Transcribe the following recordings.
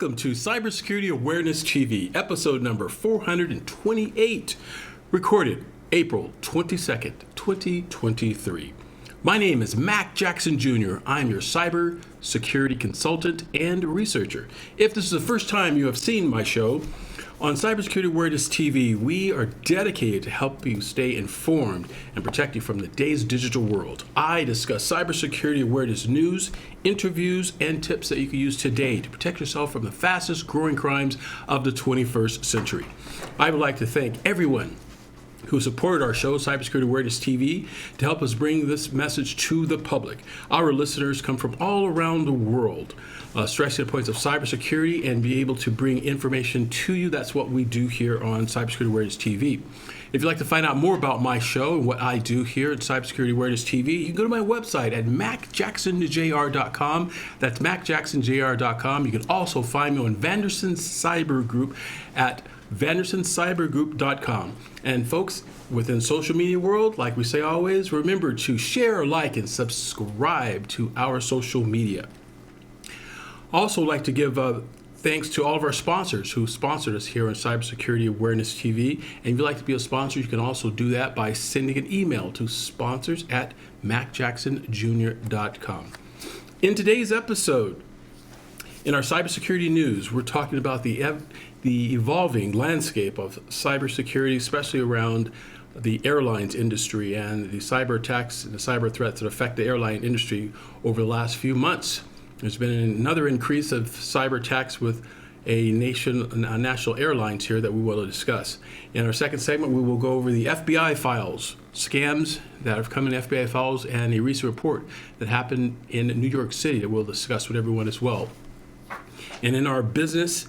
Welcome to Cybersecurity Awareness TV, episode number 428, recorded April 22nd, 2023. My name is Mack Jackson Jr. I'm your cybersecurity consultant and researcher. If this is the first time you have seen my show, on Cybersecurity Awareness TV, we are dedicated to help you stay informed and protect you from the day's digital world. I discuss cybersecurity awareness news, interviews, and tips that you can use today to protect yourself from the fastest growing crimes of the 21st century. I would like to thank everyone who supported our show, Cybersecurity Awareness TV, to help us bring this message to the public. Our listeners come from all around the world, stressing the points of cybersecurity and be able to bring information to you. That's what we do here on Cybersecurity Awareness TV. If you'd like to find out more about my show and what I do here at Cybersecurity Awareness TV, you can go to my website at mackjacksonjr.com. That's mackjacksonjr.com. You can also find me on Vanderson Cyber Group at vandersoncybergroup.com. And folks, within social media world, like we say always, remember to share, like, and subscribe to our social media. Also like to give thanks to all of our sponsors who sponsored us here on Cybersecurity Awareness TV. And if you'd like to be a sponsor, you can also do that by sending an email to sponsors@mackjacksonjr.com. In today's episode, in our cybersecurity news, we're talking about the evolving landscape of cybersecurity, especially around the airlines industry and the cyber attacks and the cyber threats that affect the airline industry over the last few months. There's been another increase of cyber attacks with a national airlines here that we will discuss. In our second segment, we will go over the FBI files, scams that have come in FBI files, and a recent report that happened in New York City that we'll discuss with everyone as well. And in our business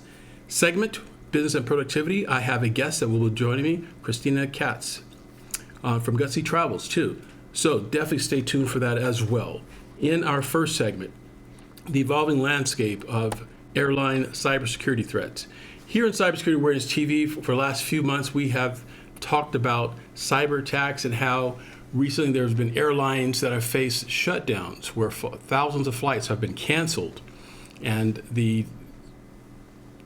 segment, Business and Productivity, I have a guest that will be joining me, Chrystina Katz from Gutsy Travels too. So definitely stay tuned for that as well. In our first segment, the evolving landscape of airline cybersecurity threats. Here in Cybersecurity Awareness TV, for the last few months, we have talked about cyber attacks and how recently there's been airlines that have faced shutdowns where thousands of flights have been canceled. And the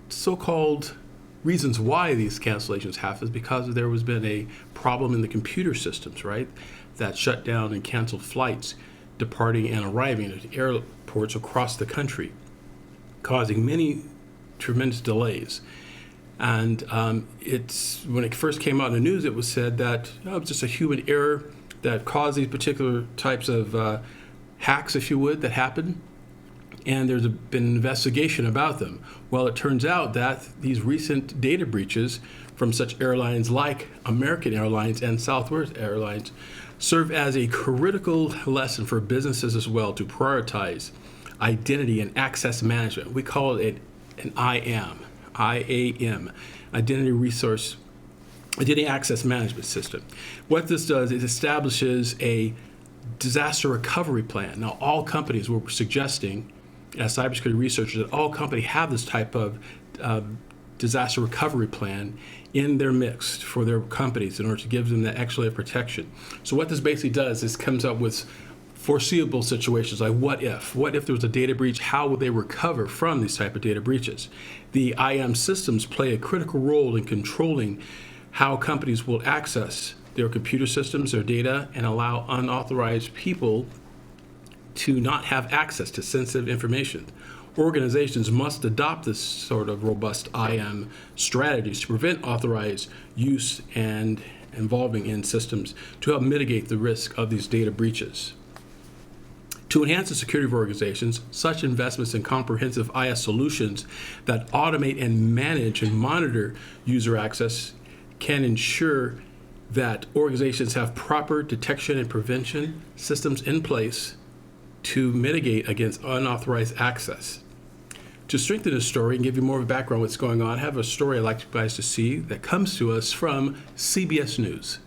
so-called reasons why these cancellations happen is because there has been a problem in the computer systems, right, that shut down and canceled flights departing and arriving at airports across the country, causing many tremendous delays. And it's when it first came out in the news, it was said that it was just a human error that caused these particular types of hacks, if you would, that happen. And there's been an investigation about them. Well, it turns out that these recent data breaches from such airlines like American Airlines and Southwest Airlines serve as a critical lesson for businesses as well to prioritize identity and access management. We call it an IAM, Identity Access Management System. What this does is establishes a disaster recovery plan. Now, all companies, we're suggesting as cybersecurity researchers that all companies have this type of disaster recovery plan in their mix for their companies in order to give them that extra layer of protection. So what this basically does is comes up with foreseeable situations like what if there was a data breach, how would they recover from these type of data breaches? The IAM systems play a critical role in controlling how companies will access their computer systems, their data, and allow unauthorized people to not have access to sensitive information. Organizations must adopt this sort of robust IAM strategies to prevent authorized use and involving in systems to help mitigate the risk of these data breaches. To enhance the security of organizations, such investments in comprehensive IS solutions that automate and manage and monitor user access can ensure that organizations have proper detection and prevention systems in place to mitigate against unauthorized access. To strengthen this story and give you more of a background on what's going on, I have a story I'd like you guys to see that comes to us from CBS News.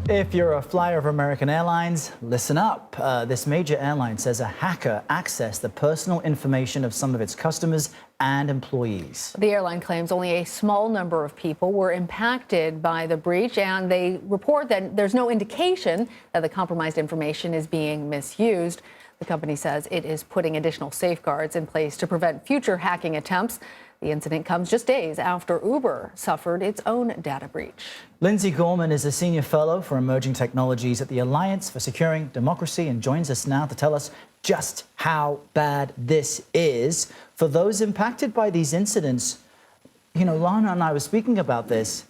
If you're a flyer of American Airlines, listen up. This major airline says a hacker accessed the personal information of some of its customers and employees. The airline claims only a small number of people were impacted by the breach, and they report that there's no indication that the compromised information is being misused. The company says it is putting additional safeguards in place to prevent future hacking attempts. The incident comes just days after Uber suffered its own data breach. Lindsay Gorman is a senior fellow for emerging technologies at the Alliance for Securing Democracy and joins us now to tell us just how bad this is. For those impacted by these incidents, you know, Lana and I were speaking about this.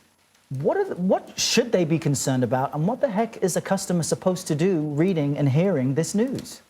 What should they be concerned about, and what the heck is a customer supposed to do reading and hearing this news?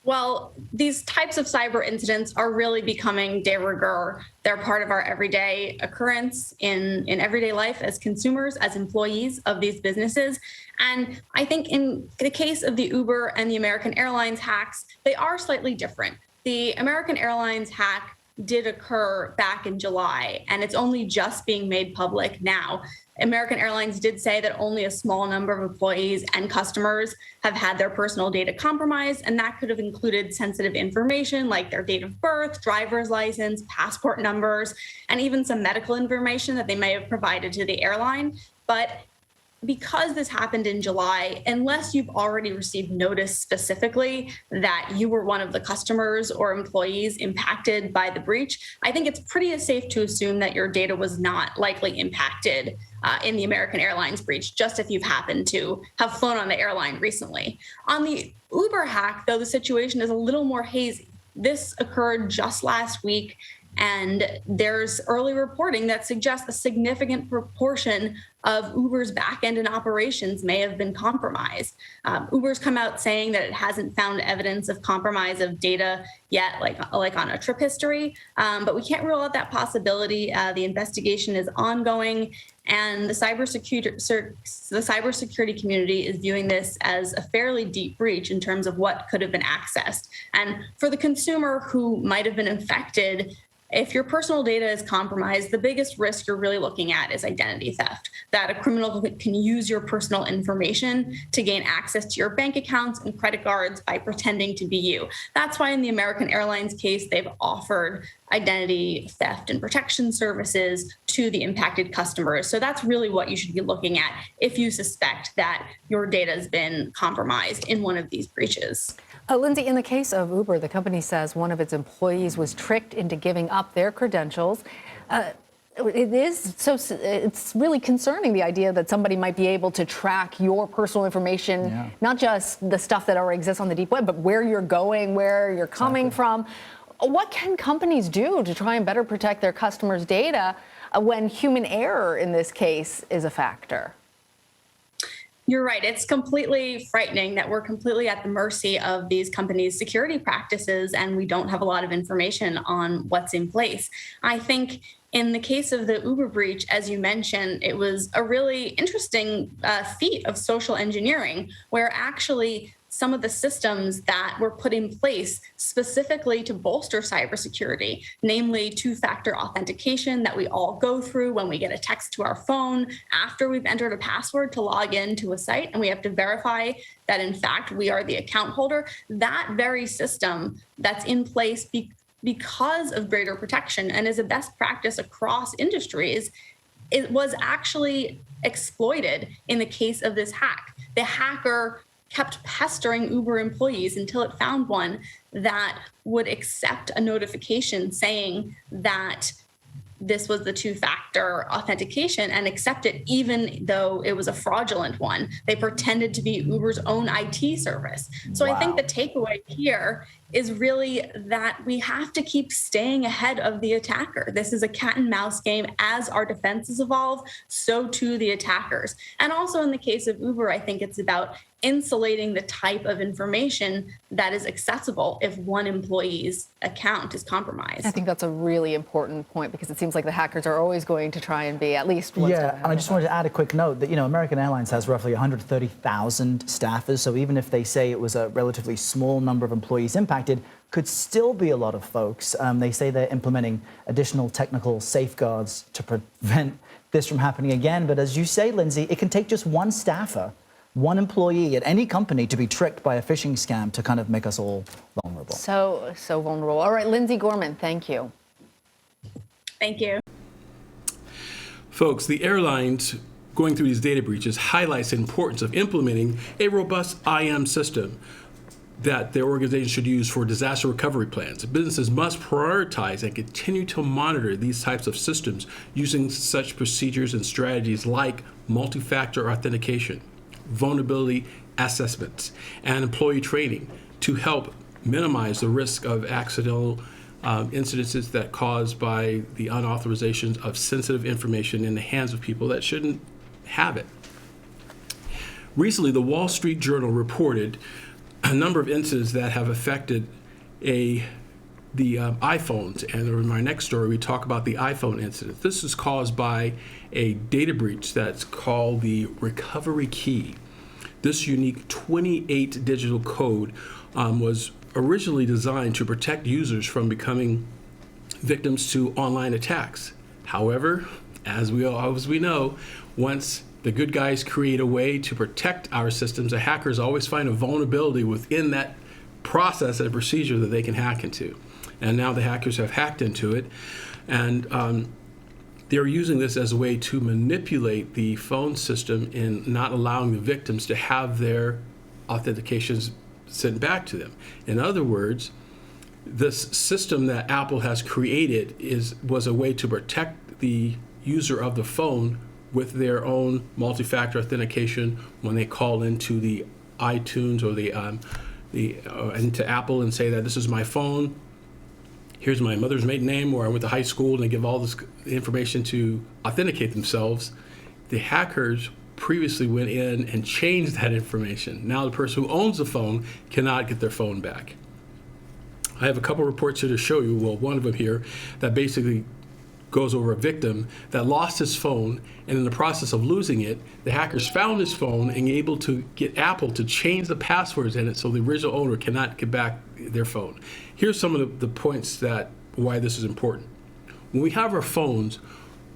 Well, these types of cyber incidents are really becoming de rigueur. They're part of our everyday occurrence in everyday life as consumers, as employees of these businesses. And I think in the case of the Uber and the American Airlines hacks, they are slightly different. The American Airlines hack did occur back in July, and it's only just being made public now. American Airlines did say that only a small number of employees and customers have had their personal data compromised, and that could have included sensitive information like their date of birth, driver's license, passport numbers, and even some medical information that they may have provided to the airline. But because this happened in July, unless you've already received notice specifically that you were one of the customers or employees impacted by the breach, I think it's pretty safe to assume that your data was not likely impacted in the American Airlines breach, just if you've happened to have flown on the airline recently. On the Uber hack, though, the situation is a little more hazy. This occurred just last week, and there's early reporting that suggests a significant proportion of Uber's backend and operations may have been compromised. Uber's come out saying that it hasn't found evidence of compromise of data yet, like on a trip history, but we can't rule out that possibility. The investigation is ongoing, and the cybersecurity community is viewing this as a fairly deep breach in terms of what could have been accessed. And for the consumer who might have been infected, if your personal data is compromised, the biggest risk you're really looking at is identity theft, that a criminal can use your personal information to gain access to your bank accounts and credit cards by pretending to be you. That's why in the American Airlines case, they've offered identity theft and protection services to the impacted customers. So that's really what you should be looking at if you suspect that your data has been compromised in one of these breaches. Lindsay, in the case of Uber, the company says one of its employees was tricked into giving up their credentials. It's really concerning, the idea that somebody might be able to track your personal information, not just the stuff that already exists on the deep web, but where you're going, where you're coming from. What can companies do to try and better protect their customers' data when human error in this case is a factor? You're right. It's completely frightening that we're completely at the mercy of these companies' security practices, and we don't have a lot of information on what's in place. I think in the case of the Uber breach, as you mentioned, it was a really interesting feat of social engineering, where actually some of the systems that were put in place specifically to bolster cybersecurity, namely two-factor authentication that we all go through when we get a text to our phone after we've entered a password to log in to a site, and we have to verify that, in fact, we are the account holder. That very system that's in place because of greater protection and is a best practice across industries, it was actually exploited in the case of this hack. The hacker kept pestering Uber employees until it found one that would accept a notification saying that this was the two-factor authentication and accept it even though it was a fraudulent one. They pretended to be Uber's own IT service. So I think the takeaway here is really that we have to keep staying ahead of the attacker. This is a cat and mouse game. As our defenses evolve, so too the attackers. And also in the case of Uber, I think it's about insulating the type of information that is accessible if one employee's account is compromised. I think that's a really important point, because it seems like the hackers are always going to try and be at least one step ahead. And I just wanted to add a quick note that, you know, American Airlines has roughly 130,000 staffers, so even if they say it was a relatively small number of employees impacted, could still be a lot of folks. They say they're implementing additional technical safeguards to prevent this from happening again. But as you say, Lindsay, it can take just one staffer, one employee at any company to be tricked by a phishing scam to kind of make us all vulnerable. So vulnerable. All right, Lindsay Gorman, thank you. Thank you. Folks, the airlines going through these data breaches highlights the importance of implementing a robust IM system that their organization should use for disaster recovery plans. Businesses must prioritize and continue to monitor these types of systems using such procedures and strategies like multi-factor authentication, vulnerability assessments, and employee training to help minimize the risk of accidental incidences that caused by the unauthorizations of sensitive information in the hands of people that shouldn't have it. Recently, the Wall Street Journal reported a number of incidents that have affected the iPhones. And in my next story, we talk about the iPhone incident. This is caused by a data breach that's called the recovery key. This unique 28 digital code was originally designed to protect users from becoming victims to online attacks. However, as we know, once the good guys create a way to protect our systems, the hackers always find a vulnerability within that process and procedure that they can hack into. And now the hackers have hacked into it, and they're using this as a way to manipulate the phone system in not allowing the victims to have their authentications sent back to them. In other words, this system that Apple has created was a way to protect the user of the phone with their own multi-factor authentication when they call into the iTunes or into Apple and say that this is my phone, here's my mother's maiden name, or I went to high school, and they give all this information to authenticate themselves. The hackers previously went in and changed that information. Now the person who owns the phone cannot get their phone back. I have a couple reports here to show you. Well, one of them here that basically goes over a victim that lost his phone, and in the process of losing it, the hackers found his phone and able to get Apple to change the passwords in it so the original owner cannot get back their phone. Here's some of the points that why this is important. When we have our phones,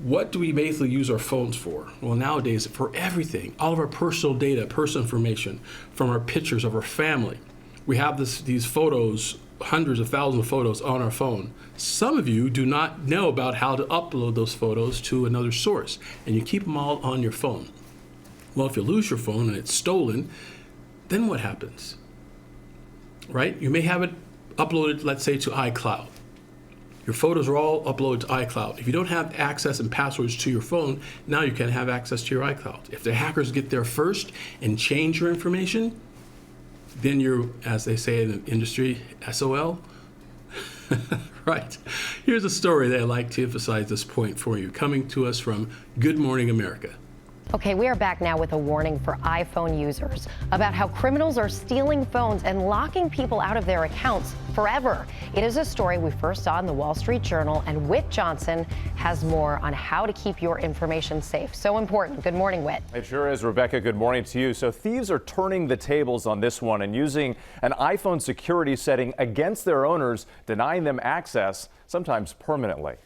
what do we basically use our phones for? Well, nowadays, for everything, all of our personal data, personal information, from our pictures of our family. We have these photos, hundreds of thousands of photos on our phone. Some of you do not know about how to upload those photos to another source, and you keep them all on your phone. Well, if you lose your phone and it's stolen, then what happens? Right? You may have it uploaded, let's say, to iCloud. Your photos are all uploaded to iCloud. If you don't have access and passwords to your phone, now you can have access to your iCloud. If the hackers get there first and change your information, then you're, as they say in the industry, SOL. Right. Here's a story that I'd like to emphasize this point for you, coming to us from Good Morning America. Okay, we are back now with a warning for iPhone users about how criminals are stealing phones and locking people out of their accounts forever. It is a story we first saw in the Wall Street Journal, and Whit Johnson has more on how to keep your information safe. So important. Good morning, Whit. It sure is, Rebecca. Good morning to you. So thieves are turning the tables on this one and using an iPhone security setting against their owners, denying them access, sometimes permanently.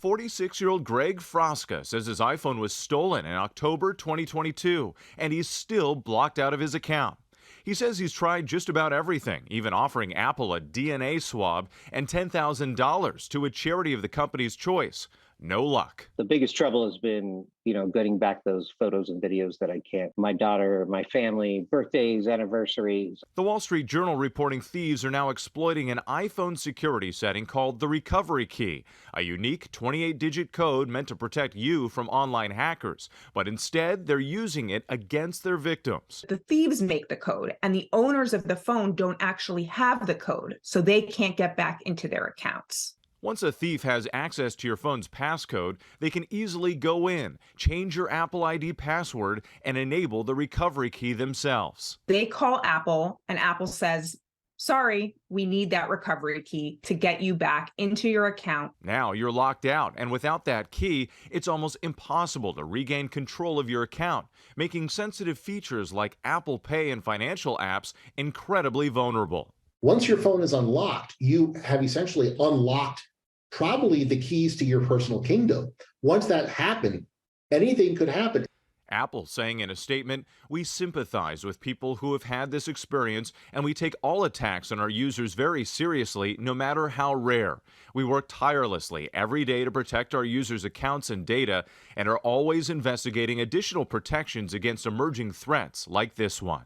46-year-old Greg Frosca says his iPhone was stolen in October 2022, and he's still blocked out of his account. He says he's tried just about everything, even offering Apple a DNA swab and $10,000 to a charity of the company's choice. No luck. The biggest trouble has been, getting back those photos and videos that I can't. My daughter, my family, birthdays, anniversaries. The Wall Street Journal reporting thieves are now exploiting an iPhone security setting called the recovery key, a unique 28-digit code meant to protect you from online hackers. But instead, they're using it against their victims. The thieves make the code, and the owners of the phone don't actually have the code, so they can't get back into their accounts. Once a thief has access to your phone's passcode, they can easily go in, change your Apple ID password, and enable the recovery key themselves. They call Apple, and Apple says, sorry, we need that recovery key to get you back into your account. Now you're locked out, and without that key, it's almost impossible to regain control of your account, making sensitive features like Apple Pay and financial apps incredibly vulnerable. Once your phone is unlocked, you have essentially unlocked probably the keys to your personal kingdom. Once that happened, anything could happen. Apple saying in a statement, "We sympathize with people who have had this experience, and we take all attacks on our users very seriously, no matter how rare. We work tirelessly every day to protect our users' accounts and data, and are always investigating additional protections against emerging threats like this one."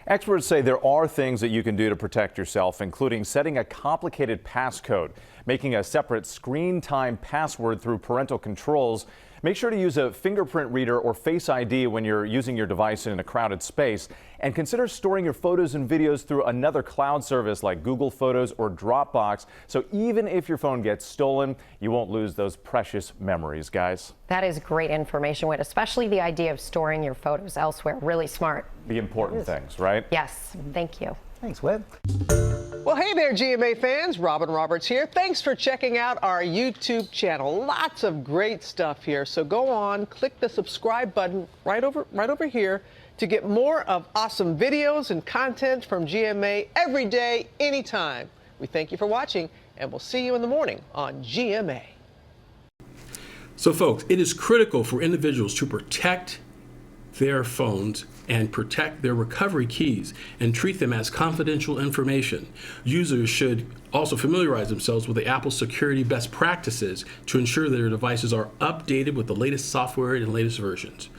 Experts say there are things that you can do to protect yourself, including setting a complicated passcode, making a separate screen time password through parental controls. Make sure to use a fingerprint reader or Face ID when you're using your device in a crowded space, and consider storing your photos and videos through another cloud service like Google Photos or Dropbox, so even if your phone gets stolen, you won't lose those precious memories, guys. That is great information, Whit, especially the idea of storing your photos elsewhere. Really smart. The important things, right? Yes, thank you. Thanks, Whit. Well, hey there, GMA fans. Robin Roberts here. Thanks for checking out our YouTube channel. Lots of great stuff here. So go on, click the subscribe button right over here to get more of awesome videos and content from GMA every day, anytime. We thank you for watching, and we'll see you in the morning on GMA. So, folks, it is critical for individuals to protect their phones and protect their recovery keys and treat them as confidential information. Users should also familiarize themselves with the Apple security best practices to ensure that their devices are updated with the latest software and latest versions.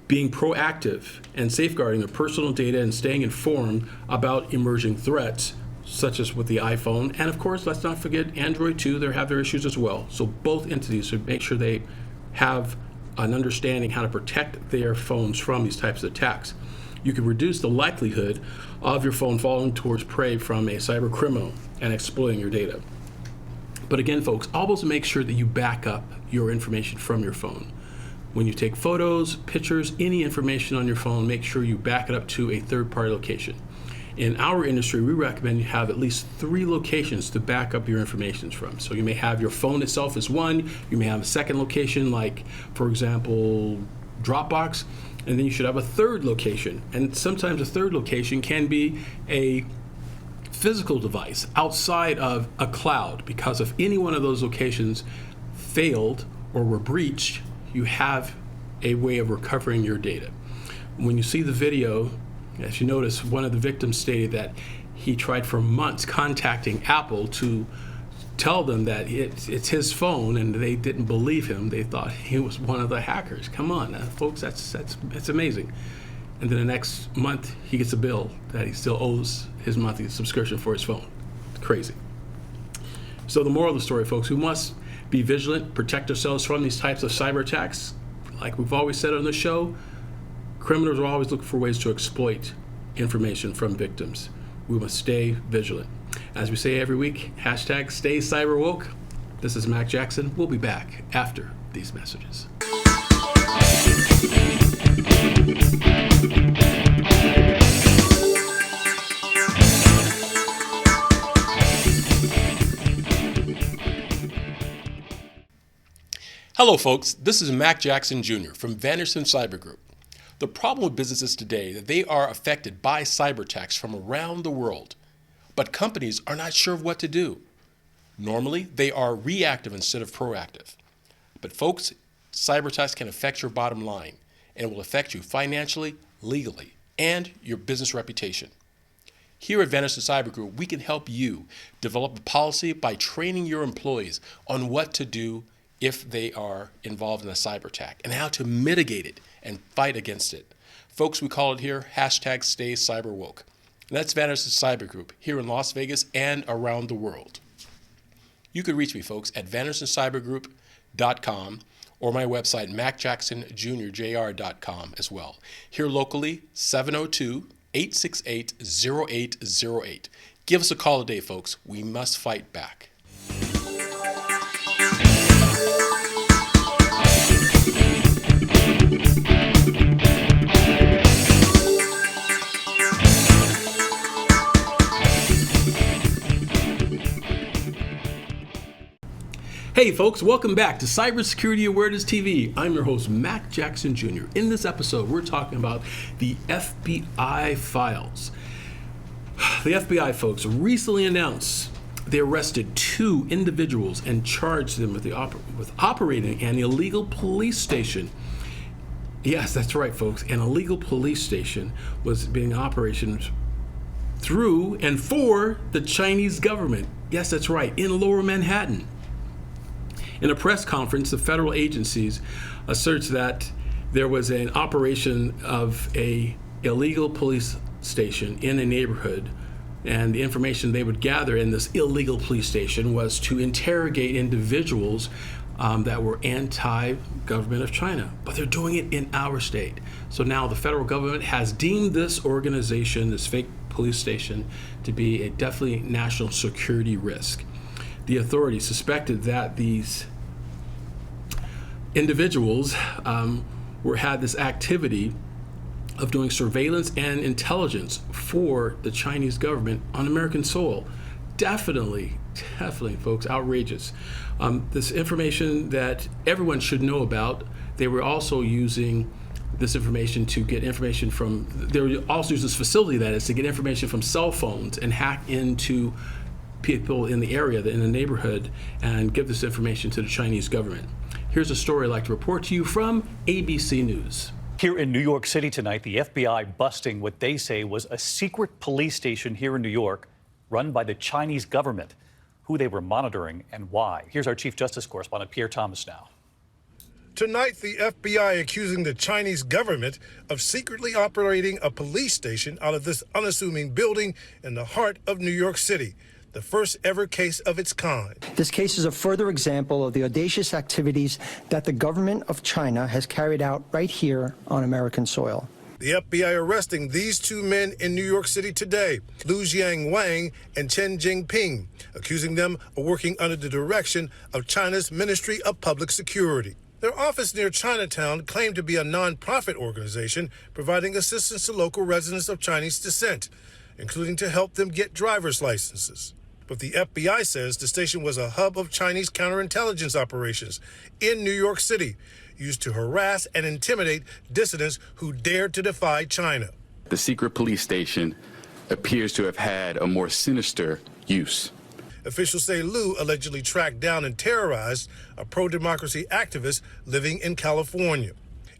Being proactive and safeguarding their personal data and staying informed about emerging threats, such as with the iPhone. And of course, let's not forget Android too. They have their issues as well. So both entities should make sure they have an understanding how to protect their phones from these types of attacks. You can reduce the likelihood of your phone falling towards prey from a cyber criminal and exploiting your data. But again, folks, always make sure that you back up your information from your phone. When you take photos, pictures, any information on your phone, make sure you back it up to a third-party location. In our industry, we recommend you have at least 3 locations to back up your information from. So you may have your phone itself as one, you may have a second location like, for example, Dropbox, and then you should have a third location. And sometimes a third location can be a physical device outside of a cloud, because if any one of those locations failed or were breached, you have a way of recovering your data. When you see the video, as you notice, one of the victims stated that he tried for months contacting Apple to tell them that it's his phone, and they didn't believe him. They thought he was one of the hackers. Come on, folks, that's amazing. And then the next month, he gets a bill that he still owes his monthly subscription for his phone. It's crazy. So the moral of the story, folks, we must be vigilant, protect ourselves from these types of cyber attacks. Like we've always said on the show, criminals are always looking for ways to exploit information from victims. We must stay vigilant. As we say every week, hashtag stay cyber woke. This is Mack Jackson. We'll be back after these messages. Hello, folks. This is Mack Jackson Jr. from Vanderson Cyber Group. The problem with businesses today is that they are affected by cyber attacks from around the world, but companies are not sure of what to do. Normally, they are reactive instead of proactive. But folks, cyber attacks can affect your bottom line, and it will affect you financially, legally, and your business reputation. Here at Vanderson Cyber Group, we can help you develop a policy by training your employees on what to do if they are involved in a cyber attack and how to mitigate it and fight against it. Folks, we call it here hashtag stay cyber woke. And that's Vanderson Cyber Group here in Las Vegas and around the world. You can reach me, folks, at vandersoncybergroup.com or my website, mackjacksonjr.com as well. Here locally, 702-868-0808. Give us a call today, folks. We must fight back. Hey folks, welcome back to Cybersecurity Awareness TV. I'm your host, Mack Jackson Jr. In this episode, we're talking about the FBI files. The FBI, folks, recently announced they arrested 2 individuals and charged them with operating an illegal police station. Yes, that's right, folks. An illegal police station was being operations through and for the Chinese government. Yes, that's right, in Lower Manhattan. In a press conference, the federal agencies asserts that there was an operation of a illegal police station in a neighborhood, and the information they would gather in this illegal police station was to interrogate individuals that were anti-government of China, but they're doing it in our state. So now the federal government has deemed this organization, this fake police station, to be a definitely national security risk. The authorities suspected that these individuals had this activity of doing surveillance and intelligence for the Chinese government on American soil. Definitely, folks, outrageous. This information that everyone should know about, they were also using this information to get information from, they were also using this facility, that is, to get information from cell phones and hack into people in the area, in the neighborhood, and give this information to the Chinese government. Here's a story I'd like to report to you from ABC News. Here in New York City tonight, the FBI busting what they say was a secret police station here in New York run by the Chinese government, who they were monitoring and why. Here's our Chief Justice correspondent, Pierre Thomas now. Tonight, the FBI accusing the Chinese government of secretly operating a police station out of this unassuming building in the heart of New York City. The first ever case of its kind. This case is a further example of the audacious activities that the government of China has carried out right here on American soil. The FBI arresting these 2 men in New York City today, Lu Jiang Wang and Chen Jingping, accusing them of working under the direction of China's Ministry of Public Security. Their office near Chinatown claimed to be a non-profit organization providing assistance to local residents of Chinese descent, including to help them get driver's licenses. But the FBI says the station was a hub of Chinese counterintelligence operations in New York City, used to harass and intimidate dissidents who dared to defy China. The secret police station appears to have had a more sinister use. Officials say Lu allegedly tracked down and terrorized a pro-democracy activist living in California.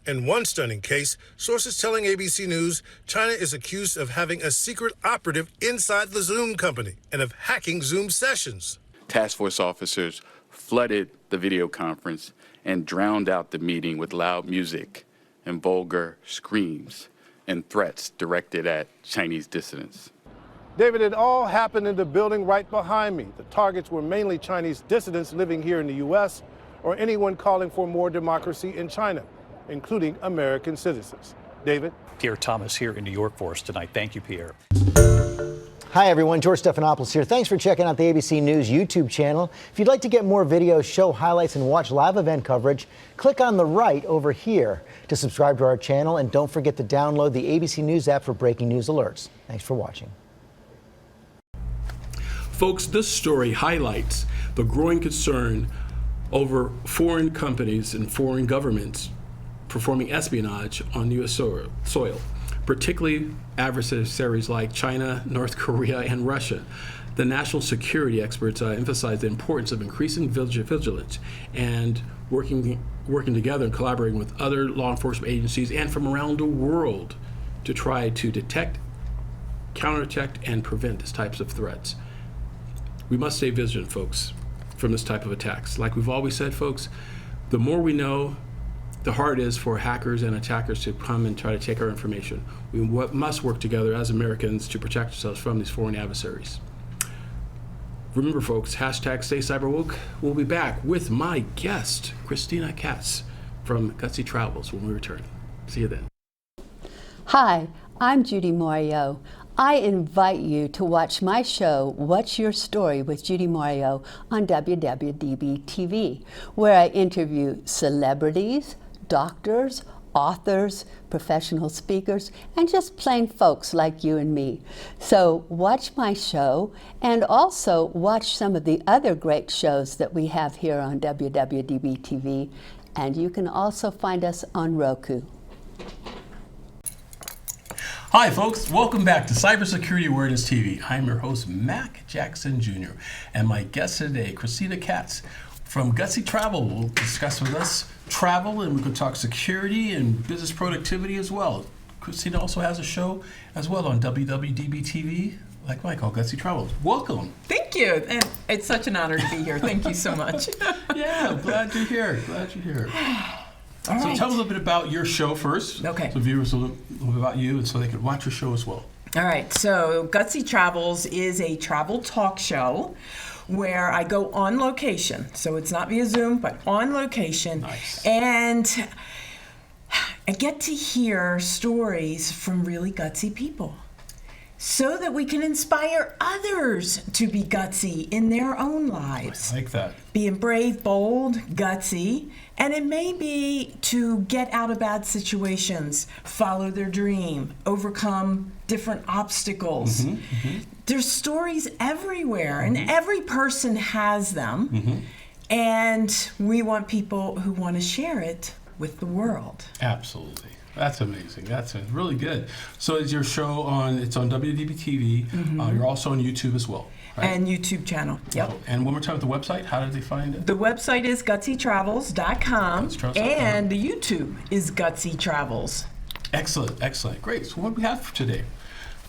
In one stunning case, sources telling ABC News China is accused of having a secret operative inside the Zoom company and of hacking Zoom sessions. Task force officers flooded the video conference and drowned out the meeting with loud music and vulgar screams and threats directed at Chinese dissidents. David, it all happened in the building right behind me. The targets were mainly Chinese dissidents living here in the U.S. or anyone calling for more democracy in China, including American citizens. David? Pierre Thomas here in New York for us tonight. Thank you, Pierre. Hi, everyone. George Stephanopoulos here. Thanks for checking out the ABC News YouTube channel. If you'd like to get more videos, show highlights, and watch live event coverage, click on the right over here to subscribe to our channel. And don't forget to download the ABC News app for breaking news alerts. Thanks for watching. Folks, this story highlights the growing concern over foreign companies and foreign governments performing espionage on U.S. soil, particularly adversaries like China, North Korea, and Russia. The national security experts emphasize the importance of increasing vigilance and working together and collaborating with other law enforcement agencies and from around the world to try to detect, counterattack, and prevent these types of threats. We must stay vigilant, folks, from this type of attacks. Like we've always said, folks, the more we know, the harder it is for hackers and attackers to come and try to take our information. We must work together as Americans to protect ourselves from these foreign adversaries. Remember, folks, hashtag Stay Cyberwoke. We'll be back with my guest, Chrystina Katz from Gutsy Travels when we return. See you then. Hi, I'm Judy Mario. I invite you to watch my show, What's Your Story with Judy Mario on WWDBTV, where I interview celebrities, doctors, authors, professional speakers, and just plain folks like you and me. So watch my show and also watch some of the other great shows that we have here on WWDBTV, and you can also find us on Roku. Hi, folks. Welcome back to Cybersecurity Awareness TV. I'm your host, Mack Jackson Jr., and my guest today, Chrystina Katz from Gutsy Travel, will discuss with us travel, and we can talk security and business productivity as well. Chrystina also has a show as well on WWDBTV, like Mike, called Gutsy Travel. Welcome. Thank you, and it's such an honor to be here. Thank you so much. Yeah, glad you're here. Glad you're here. So right. tell us a little bit about your show first. Okay. So viewers a little bit about you, and so they can watch your show as well. All right, so Gutsy Travels is a travel talk show where I go on location. So it's not via Zoom, but on location. Nice. And I get to hear stories from really gutsy people so that we can inspire others to be gutsy in their own lives. I like that. Being brave, bold, gutsy, and it may be to get out of bad situations, follow their dream, overcome different obstacles. There's stories everywhere, and every person has them, and we want people who want to share it with the world. Absolutely. That's amazing. That's really good. So is your show on, it's on WWDBTV. You're also on YouTube as well, right? And YouTube channel, yep. And one more time, the website, how did they find it? The website is gutsytravels.com, Gutsytravels.com. and the YouTube is Gutsy Travels. Excellent, excellent. Great. So what do we have for today?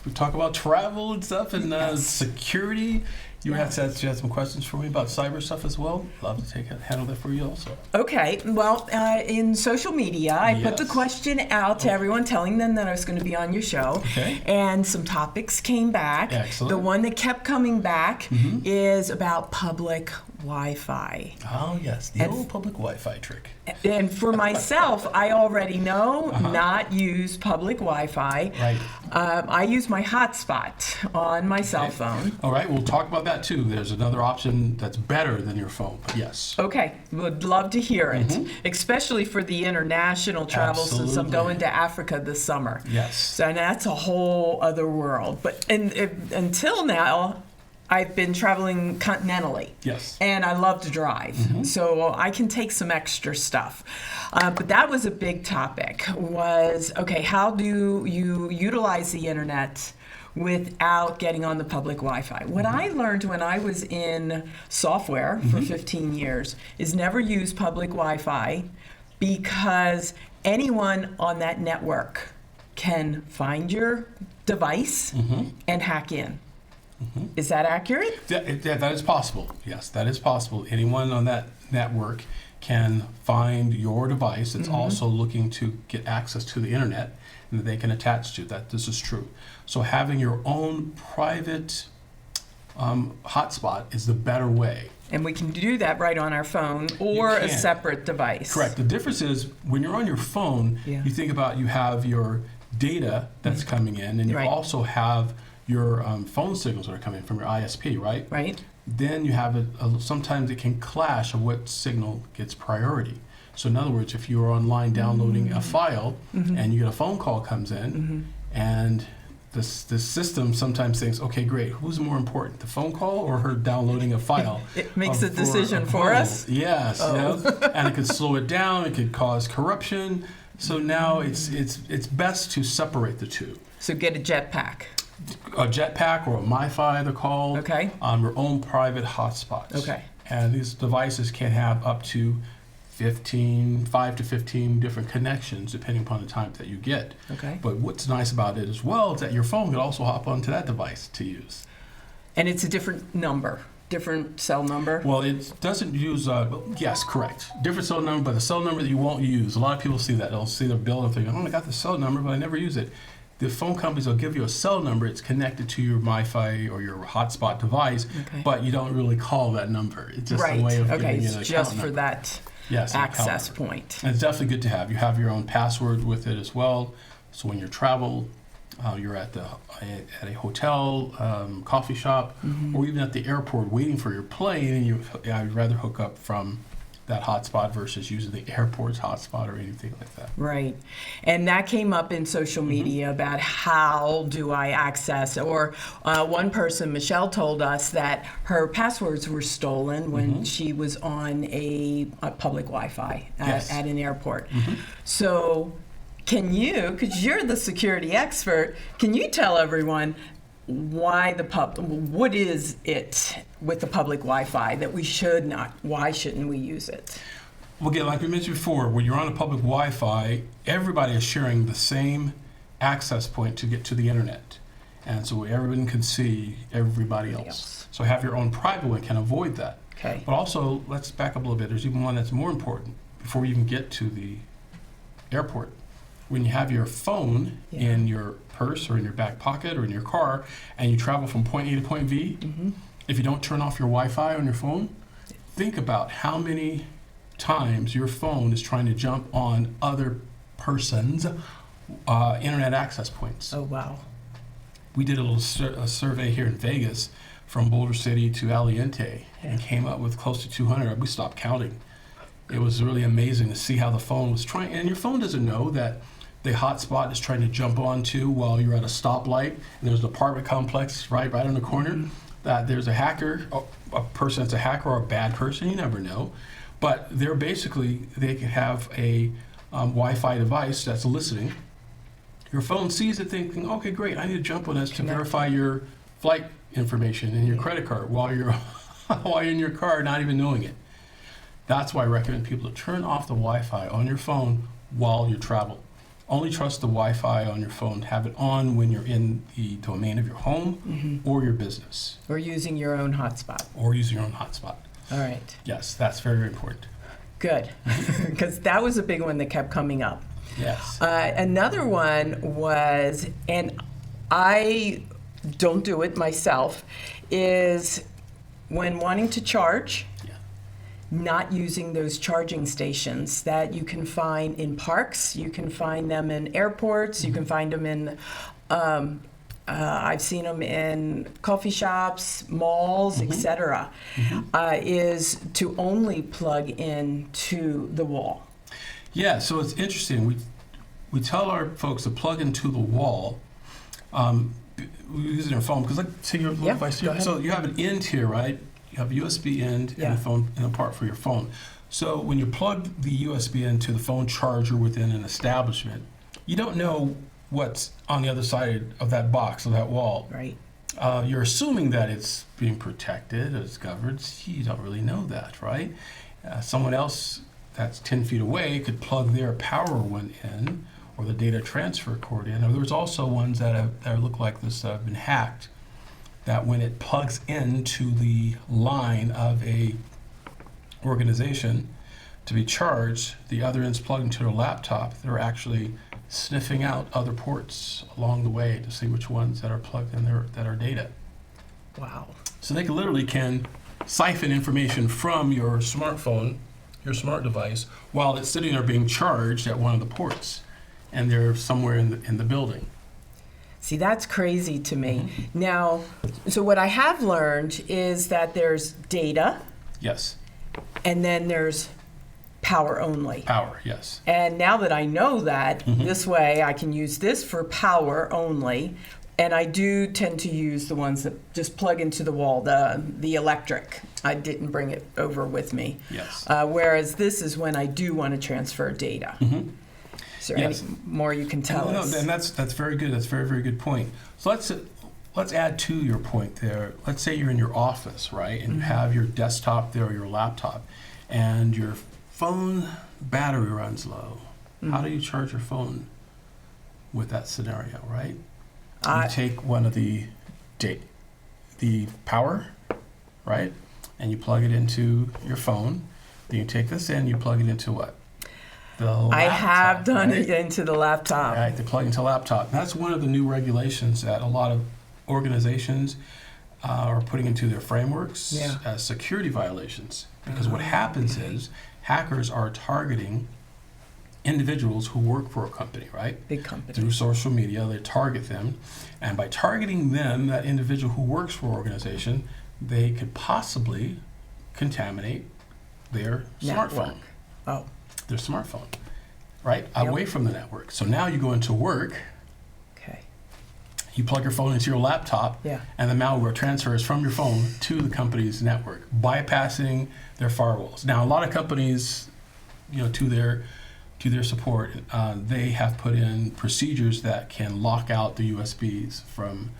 We talk about travel and stuff and security. You had some questions for me about cyber stuff as well. Love to handle that for you also. Okay, well, in social media, I put the question out to everyone, telling them that I was going to be on your show. Okay. And some topics came back. Excellent. The one that kept coming back is about public Wi-Fi. Oh, yes, the old public Wi-Fi trick. And for myself, I already know not use public Wi-Fi. Right. I use my hotspot on my cell phone. All right, we'll talk about that too. There's another option that's better than your phone, but yes. Okay, would love to hear it, especially for the international travel since I'm going to Africa this summer. Yes. So that's a whole other world. But until now, I've been traveling continentally. Yes. And I love to drive, so I can take some extra stuff. But that was a big topic, was, okay, how do you utilize the internet without getting on the public Wi-Fi? What I learned when I was in software for 15 years is never use public Wi-Fi, because anyone on that network can find your device and hack in. Is that accurate? That is possible. Yes, that is possible. Anyone on that network can find your device that's also looking to get access to the internet, and that they can attach to that. This is true. So having your own private hotspot is the better way. And we can do that right on our phone or a separate device. Correct. The difference is when you're on your phone, you think about, you have your data that's coming in, and you also have your phone signals that are coming from your ISP, right? Right. Then you have sometimes it can clash of what signal gets priority. So in other words, if you are online downloading a file and you get a phone call comes in, and the system sometimes thinks, okay, great, who's more important, the phone call or her downloading a file? It makes a decision for us? Yes. And it could slow it down, it could cause corruption. So now it's best to separate the two. So get a jetpack. A jetpack or a MiFi, they're called. Okay. Your own private hotspots. Okay. And these devices can have up to 5 to 15 different connections depending upon the type that you get. Okay. But what's nice about it as well is that your phone could also hop onto that device to use. And it's a different number, different cell number? Well, it doesn't use, yes, correct. Different cell number, but the cell number that you won't use. A lot of people see that. They'll see their bill and think, oh, I got the cell number, but I never use it. The phone companies will give you a cell number. It's connected to your MiFi or your hotspot device, but you don't really call that number. It's just a way of giving you an account just number. For that Yes, access point. And it's definitely good to have. You have your own password with it as well. So when you travel, you're at a hotel, coffee shop, or even at the airport waiting for your plane, and I'd rather hook up from that hotspot versus using the airport's hotspot or anything like that. Right. And that came up in social media about how do I access, or one person, Michelle, told us that her passwords were stolen when she was on a public Wi-Fi at an airport. So can you, because you're the security expert, can you tell everyone what is it with the public Wi-Fi that we should not, why shouldn't we use it? Well, again, like we mentioned before, when you're on a public Wi-Fi, everybody is sharing the same access point to get to the internet. And so everyone can see everybody else. So have your own private one, can avoid that. Okay. But also, let's back up a little bit. There's even one that's more important before you even get to the airport. When you have your phone in your purse or in your back pocket or in your car, and you travel from point A to point V, if you don't turn off your Wi-Fi on your phone, think about how many times your phone is trying to jump on other person's internet access points. Oh, wow. We did a little survey here in Vegas from Boulder City to Aliente and came up with close to 200. We stopped counting. It was really amazing to see how the phone was trying, and your phone doesn't know that the hotspot is trying to jump onto while you're at a stoplight, and there's an apartment complex right on the corner, that there's a hacker, a person that's a hacker or a bad person, you never know. But they're basically, they can have a Wi-Fi device that's listening. Your phone sees it thinking, okay, great, I need to jump on this to verify your flight information and your credit card while you're in your car, not even knowing it. That's why I recommend people to turn off the Wi-Fi on your phone while you travel. Only trust the Wi-Fi on your phone. Have it on when you're in the domain of your home or your business. Or using your own hotspot. Or using your own hotspot. All right. Yes, that's very, very important. Good, because that was a big one that kept coming up. Yes. Another one was, and I don't do it myself, is when wanting to charge, not using those charging stations that you can find in parks, you can find them in airports, you can find them in, I've seen them in coffee shops, malls, etc., is to only plug into the wall. Yeah, so it's interesting. We tell our folks to plug into the wall. We use it in a phone because, like, say your little device here. So you have an end here, right? You have a USB end and a phone and a part for your phone. So when you plug the USB into the phone charger within an establishment, you don't know what's on the other side of that box or that wall. Right. You're assuming that it's being protected, it's covered. You don't really know that, right? Someone else that's 10 feet away could plug their power one in or the data transfer cord in. Or there's also ones that look like this have been hacked, that when it plugs into the line of a organization to be charged, the other end's plugged into their laptop. They're actually sniffing out other ports along the way to see which ones that are plugged in there that are data. Wow. So they literally can siphon information from your smartphone, your smart device, while it's sitting there being charged at one of the ports, and they're somewhere in the building. See, that's crazy to me. Now, so what I have learned is that there's data. Yes. And then there's power only. Power, yes. And now that I know that, this way I can use this for power only. And I do tend to use the ones that just plug into the wall, the electric. I didn't bring it over with me. Yes. Whereas this is when I do want to transfer data. Is there any more you can tell us? And that's very good. That's a very, very good point. So let's add to your point there. Let's say you're in your office, right, and you have your desktop there or your laptop, and your phone battery runs low. How do you charge your phone with that scenario, right? You take one of the power, right, and you plug it into your phone. Then you take this in, you plug it into what? The laptop, I have done it into the laptop. Right, they plug into laptop. That's one of the new regulations that a lot of organizations are putting into their frameworks as security violations. Because what happens is hackers are targeting individuals who work for a company, right? Big company. Through social media, they target them. And by targeting them, that individual who works for an organization, they could possibly contaminate their smartphone. Oh. Their smartphone, right? Away from the network. So now you go into work. Okay. You plug your phone into your laptop, and the malware transfers from your phone to the company's network, bypassing their firewalls. Now, a lot of companies, to their to their support, they have put in procedures that can lock out the USBs from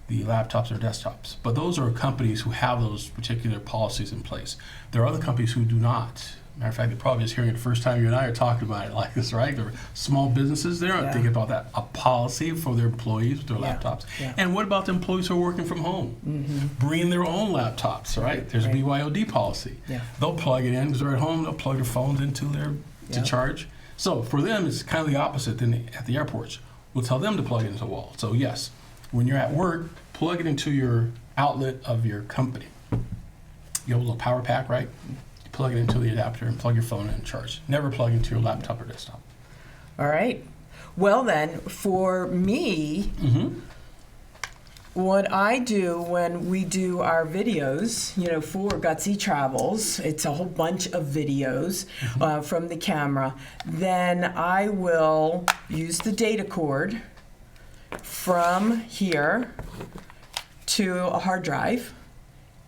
the laptops or desktops. But those are companies who have those particular policies in place. There are other companies who do not. Matter of fact, they're probably just hearing it the first time you and I are talking about it like this, right? They're small businesses, they aren't thinking about that. A policy for their employees with their laptops. And what about the employees who are working from home? Bring their own laptops, right? There's a BYOD policy. They'll plug it in because they're at home, they'll plug their phones into their to charge. So for them, it's kind of the opposite than at the airports. We'll tell them to plug it into the wall. So yes, when you're at work, plug it into your outlet of your company. You have a little power pack, right? You plug it into the adapter and plug your phone in and charge. Never plug into your laptop or desktop. All right. Well then, for me, what I do when we do our videos, for Gutsy Travels, it's a whole bunch of videos from the camera. Then I will use the data cord from here to a hard drive.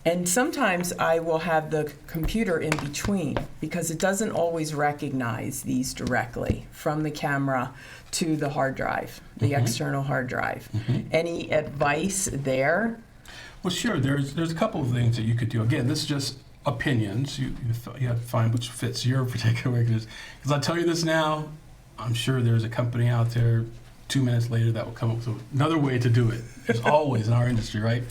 And sometimes I will have the computer in between because it doesn't always recognize these directly from the camera to the hard drive, the external hard drive. Any advice there? Well, sure. There's a couple of things that you could do. Again, this is just opinions. You have to find which fits your particular weakness. Because I'll tell you this now, I'm sure there's a company out there 2 minutes later that will come up with another way to do it. There's always in our industry, right?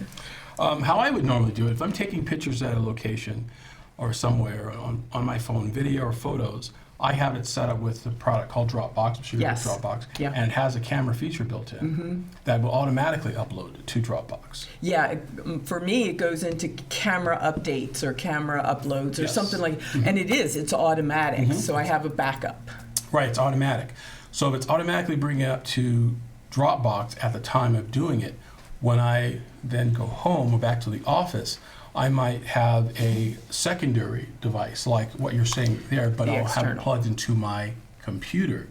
How I would normally do it, if I'm taking pictures at a location or somewhere on my phone, video or photos, I have it set up with a product called Dropbox, I'm sure you know Dropbox, and it has a camera feature built in that will automatically upload to Dropbox. Yeah, for me, it goes into camera updates or camera uploads or something like, and it's automatic, so I have a backup. Right, it's automatic. So if it's automatically bringing it up to Dropbox at the time of doing it, when I then go home or back to the office, I might have a secondary device like what you're saying there, but I'll have it plugged into my computer,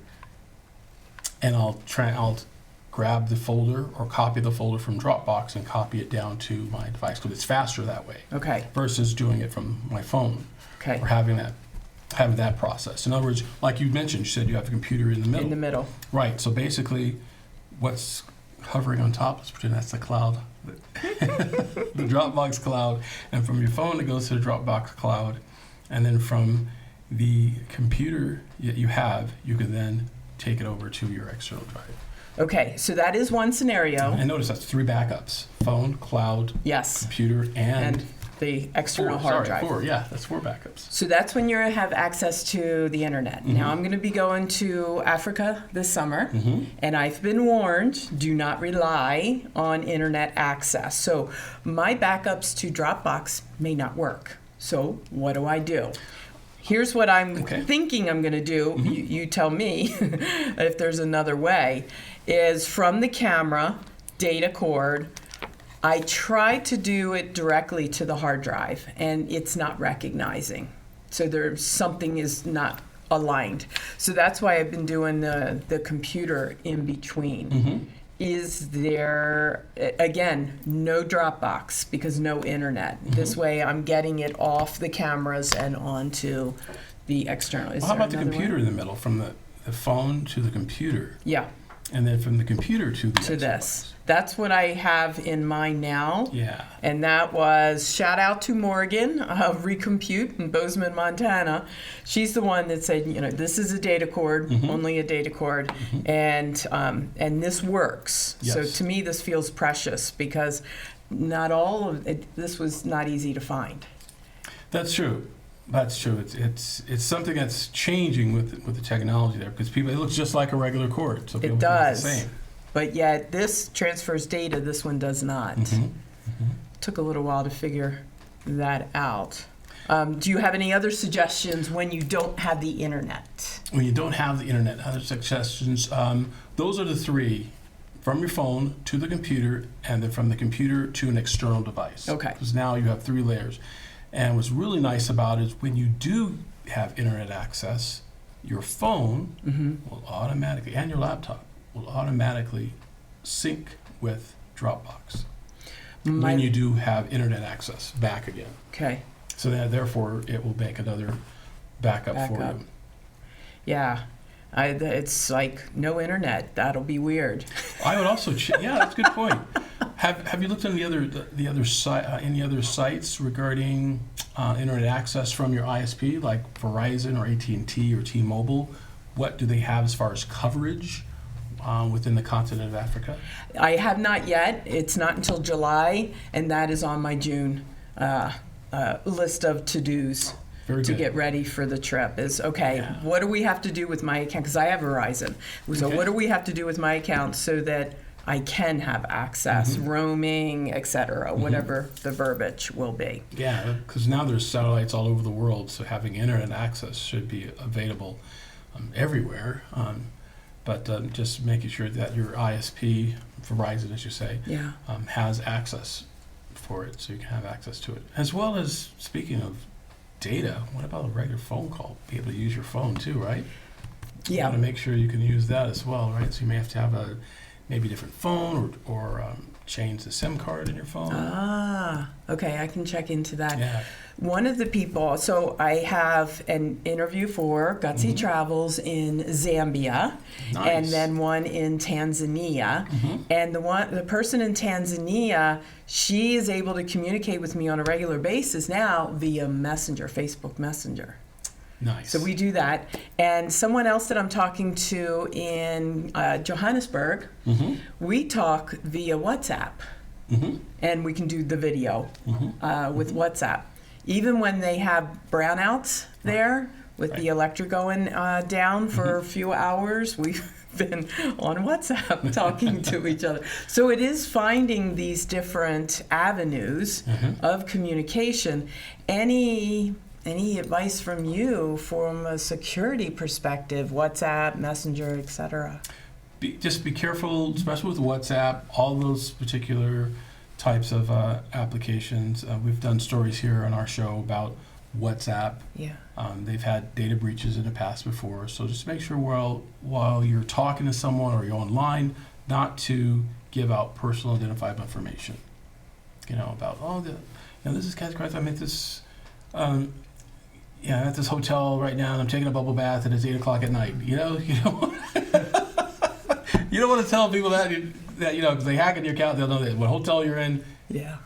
and I'll grab the folder or copy the folder from Dropbox and copy it down to my device because it's faster that way. Versus doing it from my phone. Or having that process. In other words, like you mentioned, you said you have a computer in the middle. In the middle. Right. So basically, what's hovering on top, let's pretend that's the cloud, the Dropbox cloud, and from your phone it goes to the Dropbox cloud, and then from the computer that you have, you can then take it over to your external drive. Okay, so that is one scenario. And notice that's 3 backups: phone, cloud, computer, and the external hard drive. 4, that's 4 backups. So that's when you have access to the internet. Now I'm going to be going to Africa this summer, and I've been warned, do not rely on internet access. So my backups to Dropbox may not work. So what do I do? Here's what I'm thinking I'm going to do. You tell me if there's another way, is from the camera, data cord, I try to do it directly to the hard drive, and it's not recognizing. So there's something is not aligned. So that's why I've been doing the computer in between. Is there, again, no Dropbox because no internet. This way I'm getting it off the cameras and onto the external. How about the computer in the middle, from the phone to the computer? And then from the computer to the this. That's what I have in mind now. And that was, shout out to Morgan of Recompute in Bozeman, Montana. She's the one that said, this is a data cord, only a data cord, and this works. So to me, this feels precious because not all of it, this was not easy to find. That's true. That's true. It's something that's changing with the technology there because it looks just like a regular cord. So it does. The same. But yet this transfers data, this one does not. Took a little while to figure that out. Do you have any other suggestions when you don't have the internet? When you don't have the internet, other suggestions, those are the 3. From your phone to the computer, and then from the computer to an external device. Because now you have 3 layers. And what's really nice about it is when you do have internet access, your phone will automatically, and your laptop, will automatically sync with Dropbox when you do have internet access back again. So therefore, it will make another backup for you. Yeah. It's like no internet. That'll be weird. I would also yeah, that's a good point. Have you looked at any other sites regarding internet access from your ISP, like Verizon or AT&T or T-Mobile? What do they have as far as coverage within the continent of Africa? I have not yet. It's not until July, and that is on my June list of to-dos. To get ready for the trip is, what do we have to do with my account? Because I have Verizon. So what do we have to do with my account so that I can have access, roaming, et cetera, whatever the verbiage will be. Yeah, because now there's satellites all over the world, so having internet access should be available everywhere. But just making sure that your ISP, Verizon as you say, has access for it, so you can have access to it. As well as, speaking of data, what about a regular phone call? Be able to use your phone too, right? You got to make sure you can use that as well, right? So you may have to have a maybe different phone or change the SIM card in your phone. Okay, I can check into that. Yeah. One of the people, so I have an interview for Gutsy Travels in Zambia, and then one in Tanzania. And the person in Tanzania, she is able to communicate with me on a regular basis now via Messenger, Facebook Messenger. Nice. So we do that. And someone else that I'm talking to in Johannesburg, we talk via WhatsApp. And we can do the video with WhatsApp. Even when they have brownouts there with the electric going down for a few hours, we've been on WhatsApp talking to each other. So it is finding these different avenues of communication. Any advice from you from a security perspective, WhatsApp, Messenger, et cetera? Just be careful, especially with WhatsApp, all those particular types of applications. We've done stories here on our show about WhatsApp. They've had data breaches in the past before, so just make sure while you're talking to someone or you're online, not to give out personal identifiable information. About this is Katz. I'm at this at this hotel right now, and I'm taking a bubble bath, and it's 8 o'clock at night. You don't want to tell people that because they hack into your account, they'll know that what hotel you're in.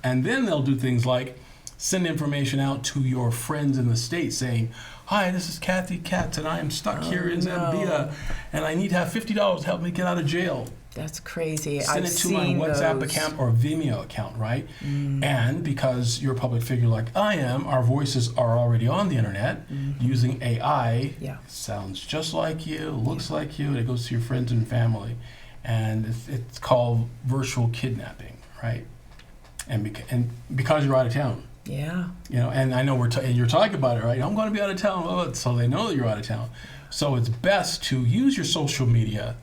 And then they'll do things like send information out to your friends in the States saying, "Hi, this is Kathy Katz, and I am stuck here in Zambia, and I need to have $50 to help me get out of jail." That's crazy. Send it to my WhatsApp account or Vimeo account, right? And because you're a public figure like I am, our voices are already on the internet using AI. Sounds just like you, looks like you, and it goes to your friends and family. And it's called virtual kidnapping, right? And because you're out of town. And I know and you're talking about it, right? I'm going to be out of town, so they know that you're out of town. So it's best to use your social media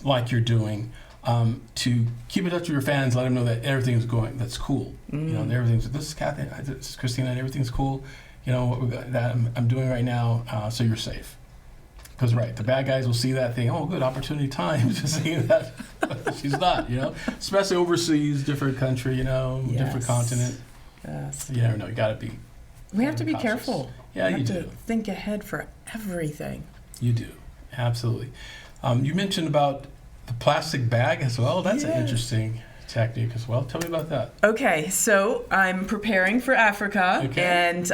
like you're doing to keep in touch with your fans, let them know that everything's that's cool. This is Kathy, this is Chrystina, and everything's cool. What we got, that I'm doing right now, so you're safe. Because the bad guys will see that thing. Oh, good opportunity time to see that she's not. Especially overseas, different country. Different continent. You never know. You got to be. We have to be careful. Yeah, you do. To think ahead for everything. You do, absolutely. You mentioned about the plastic bag as well. That's an interesting technique as well. Tell me about that. Okay, so I'm preparing for Africa, and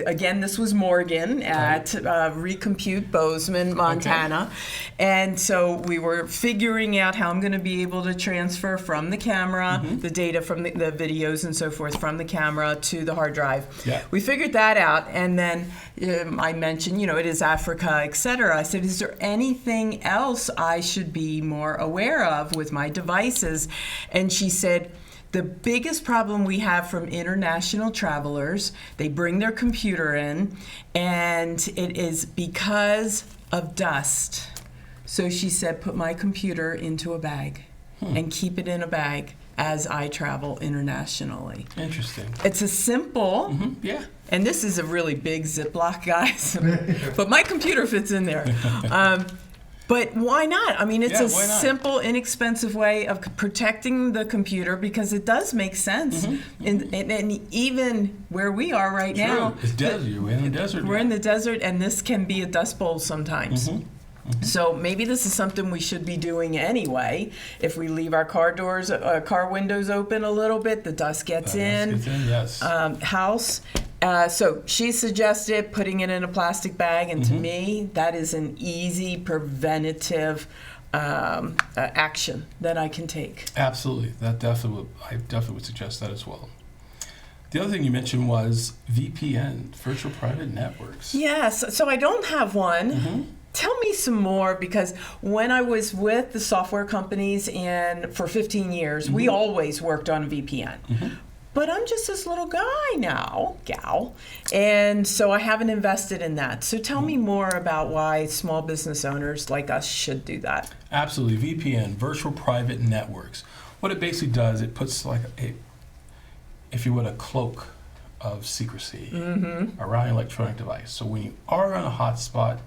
again, this was Morgan at Recompute Bozeman, Montana, and so we were figuring out how I'm going to be able to transfer from the camera the data from the videos and so forth from the camera to the hard drive. We figured that out, and then I mentioned, it is Africa, etc. I said, is there anything else I should be more aware of with my devices? And she said, the biggest problem we have from international travelers, they bring their computer in, and it is because of dust. So she said, put my computer into a bag and keep it in a bag as I travel internationally. Interesting. It's a simple, and this is a really big Ziploc, guys, but my computer fits in there. But why not? I mean, it's a simple, inexpensive way of protecting the computer because it does make sense. And even where we are now, it's desert. We're in the desert. We're in the desert, and this can be a dust bowl sometimes. So maybe this is something we should be doing anyway. If we leave our car windows open a little bit, the dust gets in. Yes. House. So she suggested putting it in a plastic bag, and to me, that is an easy preventative action that I can take. Absolutely. I definitely would suggest that as well. The other thing you mentioned was VPN, virtual private networks. Yes. So I don't have one. Tell me some more, because when I was with the software companies for 15 years, we always worked on VPN. But I'm just this little guy now, gal, and so I haven't invested in that. So tell me more about why small business owners like us should do that. Absolutely. VPN, virtual private networks. What it basically does, it puts like if you would, a cloak of secrecy around your electronic device. So when you are on a hotspot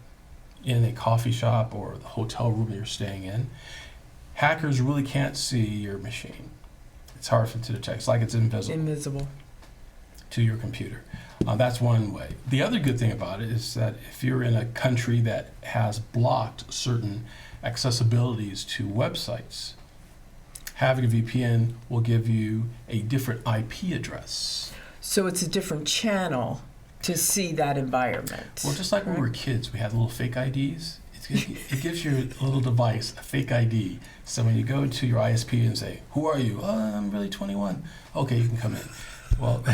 in a coffee shop or the hotel room that you're staying in, hackers really can't see your machine. It's hard for them to detect. It's like it's invisible to your computer. That's one way. The other good thing about it is that if you're in a country that has blocked certain accessibilities to websites, having a VPN will give you a different IP address. So it's a different channel to see that environment. Well, just like when we were kids, we had little fake IDs. It gives your little device a fake ID. So when you go to your ISP and say, "Who are you?" "Oh, I'm really 21. Okay, you can come in." Well,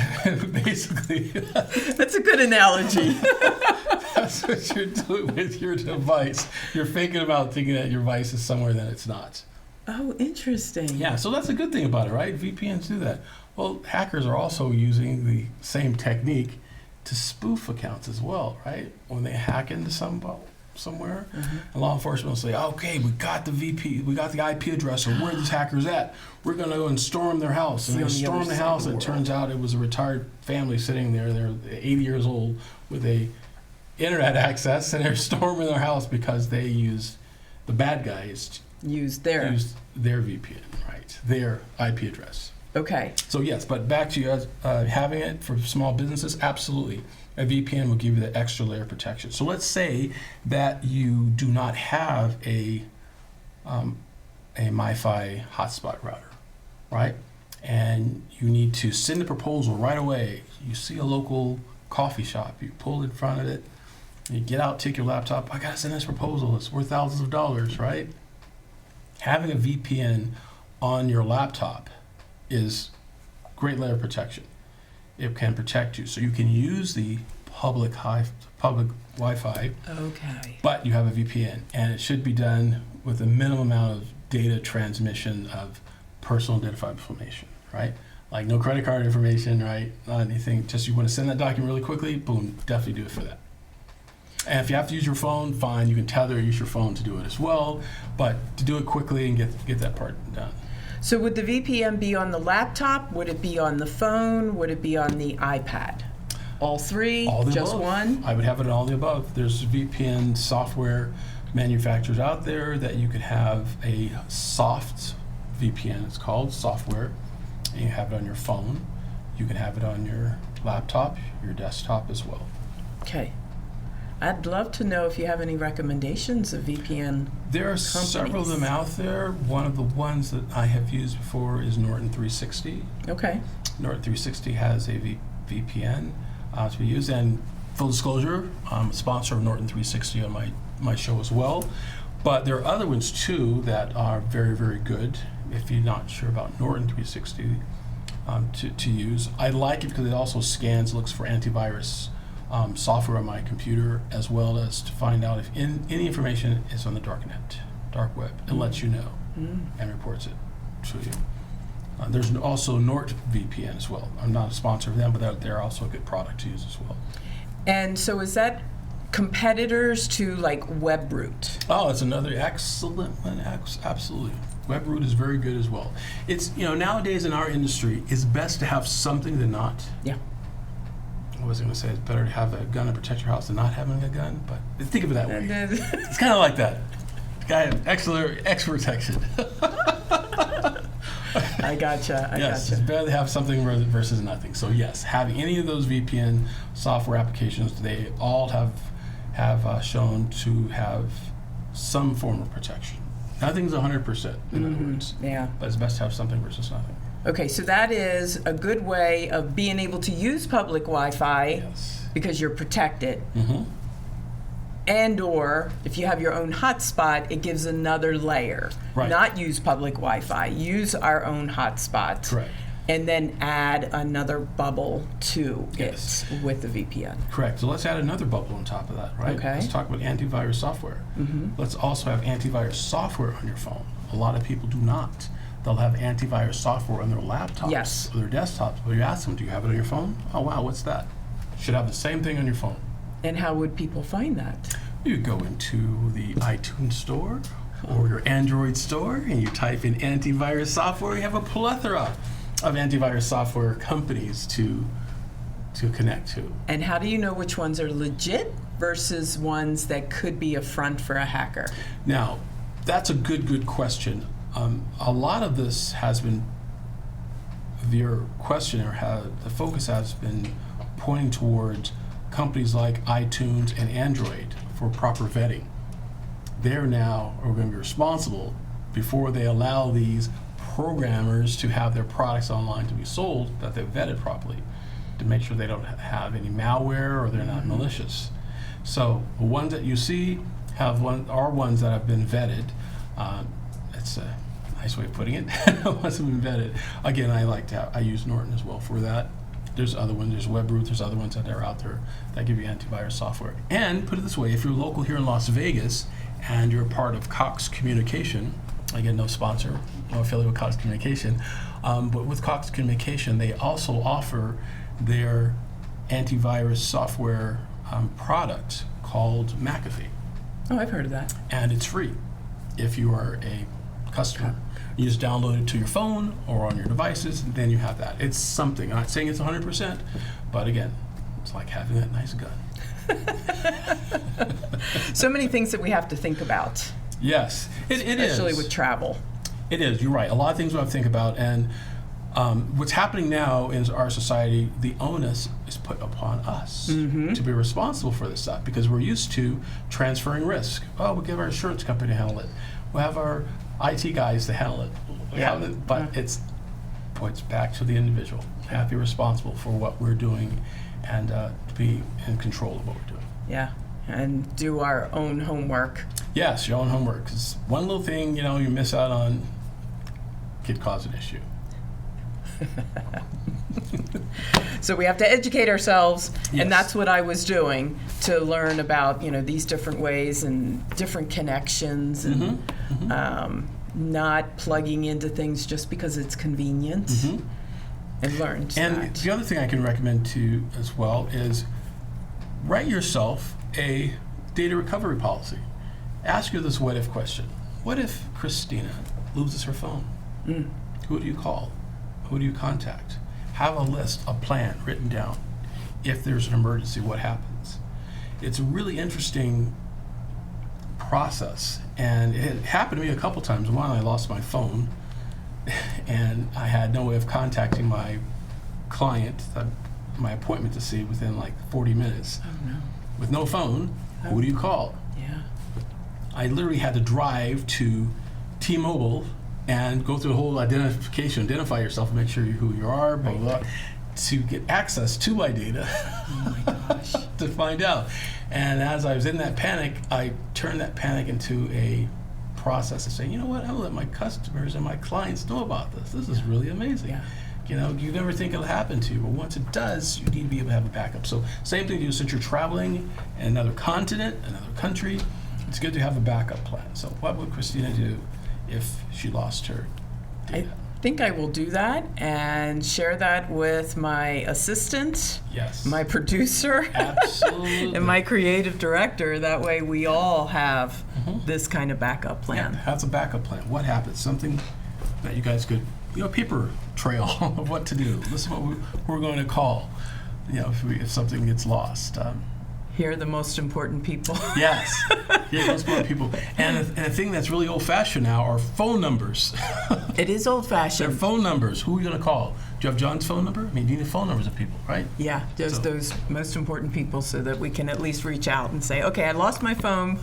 basically, that's a good analogy. That's what you're doing with your device. You're faking about thinking that your device is somewhere that it's not. Oh, interesting. Yeah, so that's a good thing about it, right? VPNs do that. Well, hackers are also using the same technique to spoof accounts as well, right? When they hack into somewhere, and law enforcement will say, "Okay, we got the IP address, or where these hackers at. We're going to go and storm their house." And they storm the house, and it turns out it was a retired family sitting there. They're 80 years old with a internet access, and they're storming their house because the bad guys used their VPN, right? Their IP address. Okay. So yes, but back to you, having it for small businesses, absolutely. A VPN will give you the extra layer of protection. So let's say that you do not have a MiFi hotspot router, right? And you need to send a proposal right away. You see a local coffee shop, you pull in front of it, you get out, take your laptop, "I gotta send this proposal, it's worth thousands of dollars," right? Having a VPN on your laptop is great layer of protection. It can protect you. So you can use the public Wi-Fi, but you have a VPN, and it should be done with a minimum amount of data transmission of personal identifiable information, right? Like no credit card information, right? Not anything, just you want to send that document really quickly, boom, definitely do it for that. And if you have to use your phone, fine, you can tether, use your phone to do it as well, but to do it quickly and get that part done. So would the VPN be on the laptop? Would it be on the phone? Would it be on the iPad? All three? All the just above. one? I would have it on all the above. There's VPN software manufacturers out there that you could have a soft VPN, it's called software, and you have it on your phone. You can have it on your laptop, your desktop as well. Okay. I'd love to know if you have any recommendations of VPN There are several of them out there. One of the ones that I have used before is Norton 360. Okay. Norton 360 has a VPN to be used. And full disclosure, I'm a sponsor of Norton 360 on my show as well. But there are other ones too that are very, very good. If you're not sure about Norton 360 to use, I like it because it also scans, looks for antivirus software on my computer, as well as to find out if any information is on the dark web. It lets you know and reports it to you. There's also NordVPN as well. I'm not a sponsor of them, but they're also a good product to use as well. And so is that competitors to like WebRoot? Oh, it's another excellent one. Absolutely. WebRoot is very good as well. It's, nowadays in our industry, it's best to have something than not. Yeah. I was going to say it's better to have a gun to protect your house than not having a gun, but think of it that way. It's kind of like that. Extra protection. I gotcha. Yes, it's better to have something versus nothing. So yes, having any of those VPN software applications, they all have shown to have some form of protection. Nothing's 100%, in other words. Yeah. But it's best to have something versus nothing. Okay, so that is a good way of being able to use public Wi-Fi because you're protected. And or if you have your own hotspot, it gives another layer. Right. Not use public Wi-Fi, use our own hotspot. Correct. And then add another bubble to it with the VPN. Correct. So let's add another bubble on top of that, right? Okay. Let's talk about antivirus software. Let's also have antivirus software on your phone. A lot of people do not. They'll have antivirus software on their laptops or their desktops. But you ask them, do you have it on your phone? Oh, wow, what's that? You should have the same thing on your phone. And how would people find that? You go into the iTunes store or your Android store and you type in antivirus software. You have a plethora of antivirus software companies to connect to. And how do you know which ones are legit versus ones that could be a front for a hacker? Now, that's a good question. A lot of this has been, your questionnaire, the focus has been pointing towards companies like iTunes and Android for proper vetting. They're now are going to be responsible before they allow these programmers to have their products online to be sold, that they've vetted properly to make sure they don't have any malware or they're not malicious. So the ones that you see are ones that have been vetted. That's a nice way of putting it. Ones have been vetted. Again, I use Norton as well for that. There's other ones, there's WebRoot, there's other ones that are out there that give you antivirus software. And put it this way, if you're local here in Las Vegas and you're part of Cox Communication, again, no sponsor, no affiliate with Cox Communication, but with Cox Communication, they also offer their antivirus software product called McAfee. Oh, I've heard of that. And it's free if you are a customer. You just download it to your phone or on your devices, and then you have that. It's something. I'm not saying it's 100%, but again, it's like having that nice gun. So many things that we have to think about. Yes, it is. Especially with travel. It is. You're right. A lot of things we have to think about. And what's happening now in our society, the onus is put upon us to be responsible for this stuff because we're used to transferring risk. Oh, we'll give our insurance company to handle it. We'll have our IT guys to handle it. But it points back to the individual. Have to be responsible for what we're doing and to be in control of what we're doing. Yeah, and do our own homework. Yes, your own homework. Because one little thing, you miss out on could cause an issue. So we have to educate ourselves, and that's what I was doing to learn about these different ways and different connections, and not plugging into things just because it's convenient, and learned that. The other thing I can recommend to you as well is write yourself a data recovery policy. Ask you this what-if question. What if Chrystina loses her phone? Who do you call? Who do you contact? Have a list, a plan written down. If there's an emergency, what happens? It's a really interesting process. And it happened to me a couple times. One, I lost my phone and I had no way of contacting my client, my appointment to see within like 40 minutes. Oh, no. With no phone, who do you call? Yeah. I literally had to drive to T-Mobile and go through the whole identification, identify yourself, and make sure who you are, blah, blah, blah, to get access to my data. Oh my gosh. To find out. And as I was in that panic, I turned that panic into a process of saying, you know what, I'm gonna let my customers and my clients know about this. This is really amazing. Yeah. You never think it'll happen to you, but once it does, you need to be able to have a backup. So same thing to you, since you're traveling in another continent, another country, it's good to have a backup plan. So what would Chrystina do if she lost her data? I think I will do that and share that with my assistant, my producer, absolutely, and my creative director. That way we all have this kind of backup plan. Yeah, that's a backup plan. What happens? Something that you guys could, a paper trail of what to do. This is what we're going to call, if something gets lost. Here are the most important people. Yes, here are the most important people. And a thing that's really old-fashioned now are phone numbers. It is Their old-fashioned. phone numbers. Who are you going to call? Do you have John's phone number? I mean, you need phone numbers of people, right? Yeah, just those most important people, so that we can at least reach out and say, okay, I lost my phone.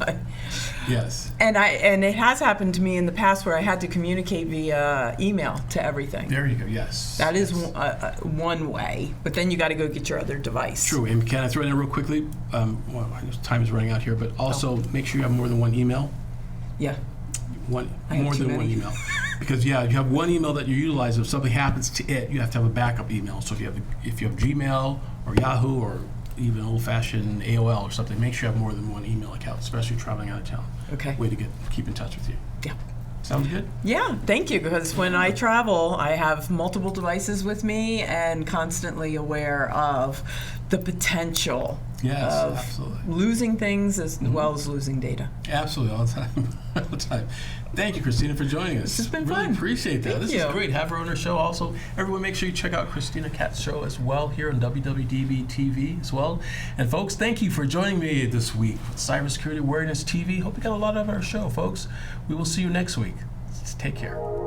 Yes. And it has happened to me in the past where I had to communicate via email to everything. There you go. Yes. That is one way, but then you got to go get your other device. True. And can I throw in real quickly? Well, time is running out here, but also make sure you have more than one email. Yeah. More than one email. Because you have one email that you utilize. If something happens to it, you have to have a backup email. So if you have Gmail or Yahoo or even old-fashioned AOL or something, make sure you have more than one email account, especially traveling out of town. Okay. Way to keep in touch with you. Yeah. Sounds good? Yeah, thank you. Because when I travel, I have multiple devices with me and constantly aware of the potential of losing things as well as losing data. Absolutely, all the time. All the time. Thank you, Chrystina, for joining us. This has been really fun. Appreciate that. Thank This you. is great. Have her on her show also. Everyone, make sure you check out Chrystina Katz show as well here on WWDBTV as well. And folks, thank you for joining me this week with Cybersecurity Awareness TV. Hope you got a lot out of our show, folks. We will see you next week. Take care.